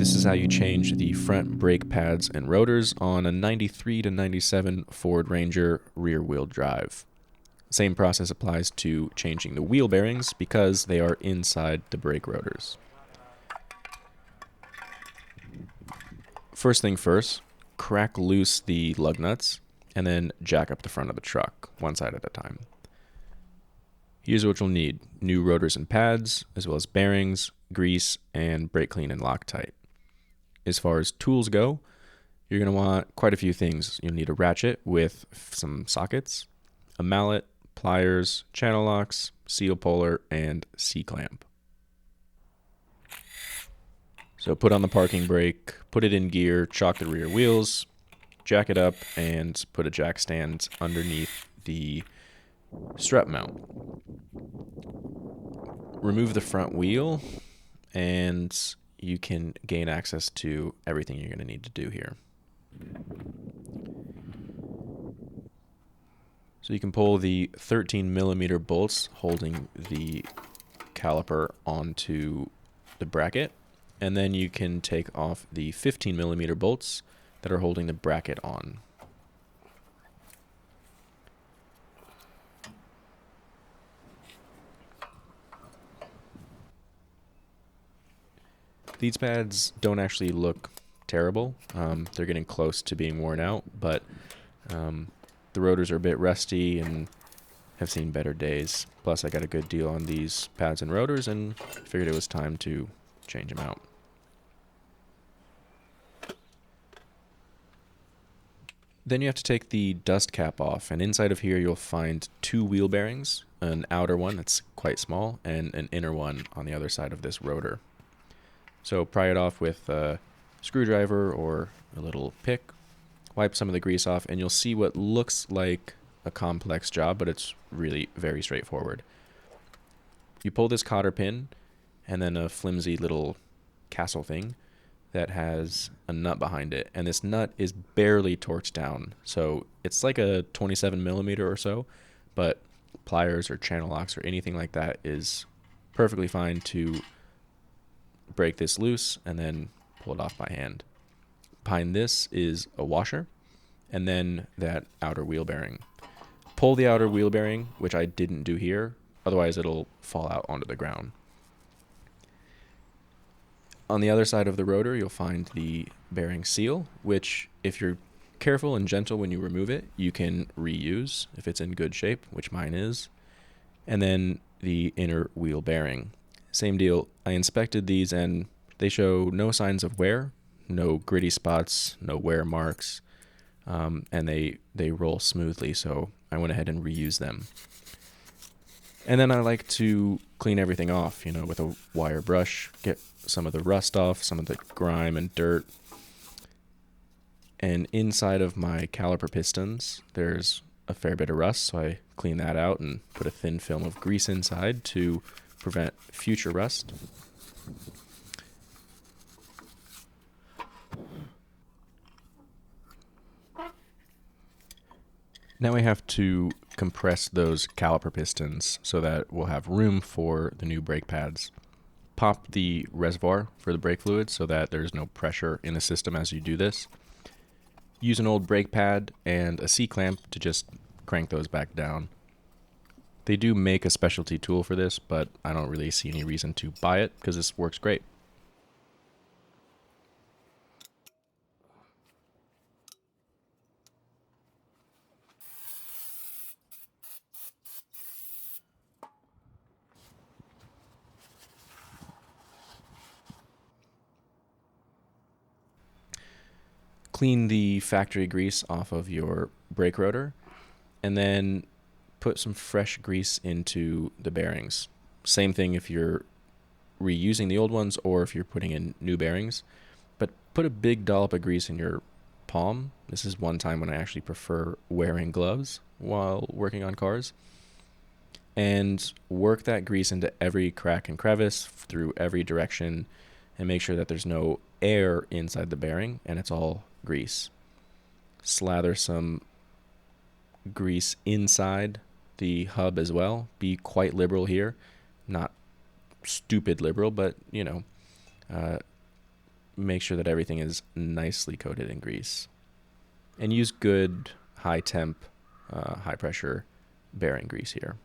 This is how you change the front brake pads and rotors on a 93 to 97 Ford Ranger rear-wheel drive. Same process applies to changing the wheel bearings because they are inside the brake rotors. First thing first, crack loose the lug nuts and then jack up the front of the truck, one side at a time. Here's what you'll need: new rotors and pads, as well as bearings, grease, and brake clean and Loctite. As far as tools go, you're going to want quite a few things. You'll need a ratchet with some sockets, a mallet, pliers, channel locks, seal puller, and C-clamp. So put on the parking brake, put it in gear, chock the rear wheels, jack it up, and put a jack stand underneath the strut mount. Remove the front wheel, and you can gain access to everything you're going to need to do here. So you can pull the 13 millimeter bolts holding the caliper onto the bracket, and then you can take off the 15 millimeter bolts that are holding the bracket on. These pads don't actually look terrible. They're getting close to being worn out, but the rotors are a bit rusty and have seen better days. Plus, I got a good deal on these pads and rotors and figured it was time to change them out. Then you have to take the dust cap off, and inside of here you'll find two wheel bearings, an outer one that's quite small and an inner one on the other side of this rotor. So pry it off with a screwdriver or a little pick, wipe some of the grease off, and you'll see what looks like a complex job, but it's really very straightforward. You pull this cotter pin and then a flimsy little castle thing that has a nut behind it, and this nut is barely torqued down, so it's like a 27 millimeter or so, but pliers or channel locks or anything like that is perfectly fine to break this loose and then pull it off by hand. Behind this is a washer and then that outer wheel bearing. Pull the outer wheel bearing, which I didn't do here, otherwise it'll fall out onto the ground. On the other side of the rotor, you'll find the bearing seal, which if you're careful and gentle when you remove it, you can reuse if it's in good shape, which mine is. And then the inner wheel bearing. Same deal. I inspected these and they show no signs of wear, no gritty spots, no wear marks, and they roll smoothly, so I went ahead and reused them. And then I like to clean everything off, with a wire brush, get some of the rust off, some of the grime and dirt. And inside of my caliper pistons, there's a fair bit of rust, so I clean that out and put a thin film of grease inside to prevent future rust. Now we have to compress those caliper pistons so that we'll have room for the new brake pads. Pop the reservoir for the brake fluid so that there's no pressure in the system as you do this. Use an old brake pad and a C-clamp to just crank those back down. They do make a specialty tool for this, but I don't really see any reason to buy it because this works great. Clean the factory grease off of your brake rotor, and then put some fresh grease into the bearings. Same thing if you're reusing the old ones or if you're putting in new bearings, but put a big dollop of grease in your palm. This is one time when I actually prefer wearing gloves while working on cars. And work that grease into every crack and crevice through every direction and make sure that there's no air inside the bearing and it's all grease. Slather some grease inside the hub as well. Be quite liberal here. Not stupid liberal, but make sure that everything is nicely coated in grease. And use good high temp, high pressure bearing grease here.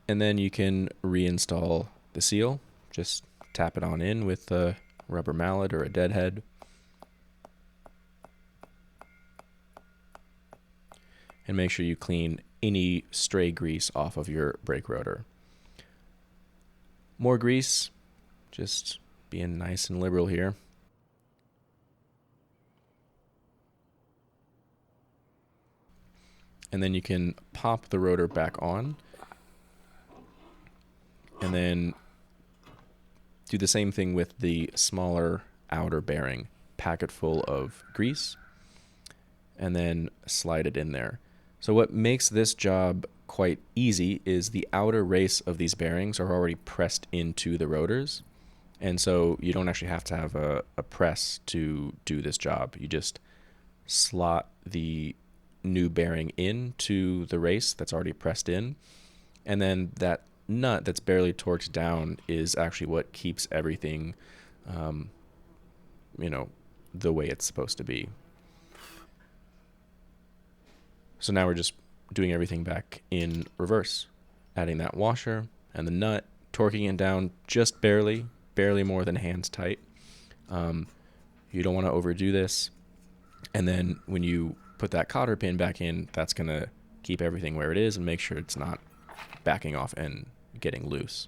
And then you can reinstall the seal. Just tap it on in with a rubber mallet or a deadhead. And make sure you clean any stray grease off of your brake rotor. More grease, just being nice and liberal here. And then you can pop the rotor back on. And then do the same thing with the smaller outer bearing. Pack it full of grease and then slide it in there. So what makes this job quite easy is the outer race of these bearings are already pressed into the rotors. And so you don't actually have to have a press to do this job. You just slot the new bearing into the race that's already pressed in. And then that nut that's barely torqued down is actually what keeps everything, the way it's supposed to be. So now we're just doing everything back in reverse, adding that washer and the nut, torquing it down just barely more than hands tight. You don't want to overdo this. And then when you put that cotter pin back in, that's going to keep everything where it is and make sure it's not backing off and getting loose.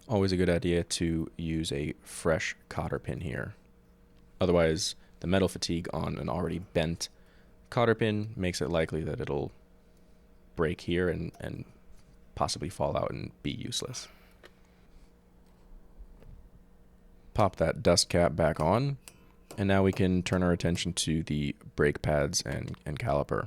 Always a good idea to use a fresh cotter pin here. Otherwise, the metal fatigue on an already bent cotter pin makes it likely that it'll break here and possibly fall out and be useless. Pop that dust cap back on, and now we can turn our attention to the brake pads and caliper.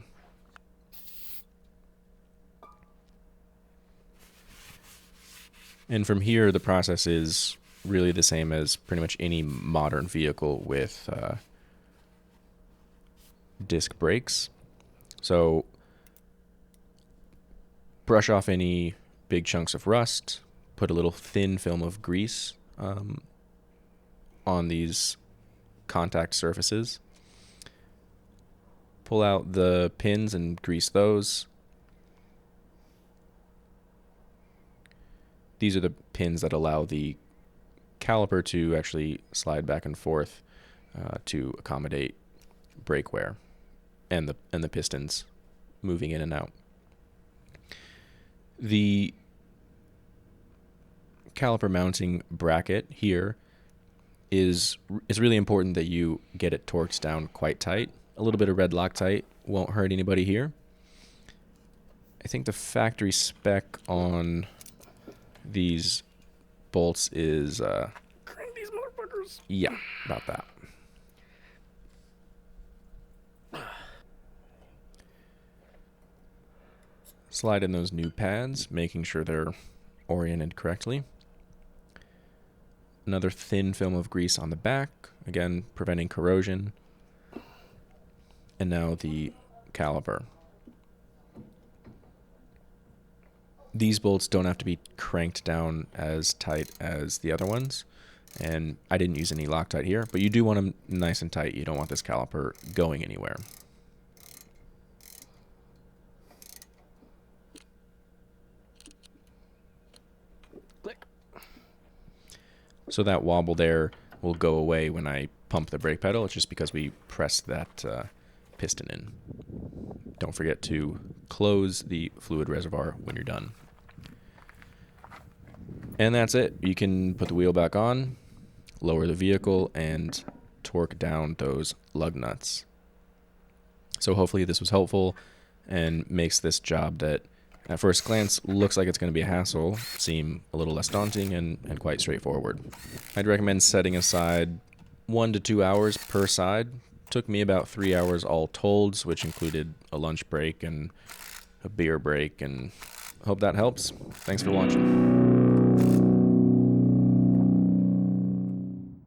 And from here, the process is really the same as pretty much any modern vehicle with disc brakes. So brush off any big chunks of rust, put a little thin film of grease on these contact surfaces. Pull out the pins and grease those. These are the pins that allow the caliper to actually slide back and forth to accommodate brake wear and the pistons moving in and out. The caliper mounting bracket here is really important that you get it torqued down quite tight. A little bit of red Loctite won't hurt anybody here. I think the factory spec on these bolts is Crank these motherfuckers. yeah, about that. Slide in those new pads, making sure they're oriented correctly. Another thin film of grease on the back, again preventing corrosion. And now the caliper. These bolts don't have to be cranked down as tight as the other ones, and I didn't use any Loctite here, but you do want them nice and tight. You don't want this caliper going anywhere. Click. So that wobble there will go away when I pump the brake pedal. It's just because we pressed that piston in. Don't forget to close the fluid reservoir when you're done. And that's it. You can put the wheel back on, lower the vehicle, and torque down those lug nuts. So hopefully this was helpful and makes this job that at first glance looks like it's going to be a hassle seem a little less daunting and quite straightforward. I'd recommend setting aside 1 to 2 hours per side. Took me about 3 hours all told, which included a lunch break and a beer break, and hope that helps. Thanks for watching.